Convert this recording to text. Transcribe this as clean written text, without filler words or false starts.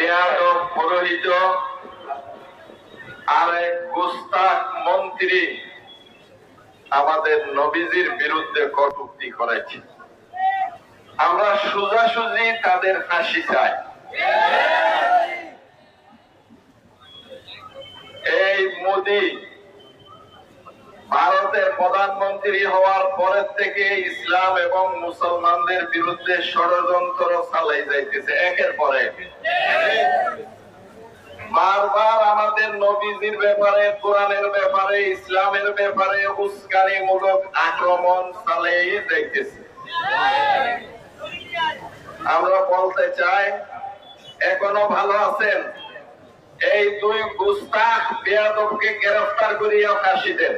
বেয়াদব পুরোহিত আর এক গুস্তাখ মন্ত্রী আমাদের নবীজির বিরুদ্ধে কটূক্তি করেছে। আমরা সোজাসুজি তাদের ফাঁসি চাই। এই মোদি ভারতের প্রধানমন্ত্রী হওয়ার পরের থেকে ইসলাম এবং মুসলমানদের বিরুদ্ধে ষড়যন্ত্র চালাই যাইতেছে একের পর এক। বারবার আমাদের নবীজির ব্যাপারে, কোরআনের ব্যাপারে, ইসলামের ব্যাপারে উস্কানিমূলক আক্রমণ চালাই যাইতেছে। আমরা বলতে চাই, এখনো ভালো আছেন, এই দুই গুস্তাখ বেয়াদবকে গ্রেফতার করিয়া ফাঁসি দেন।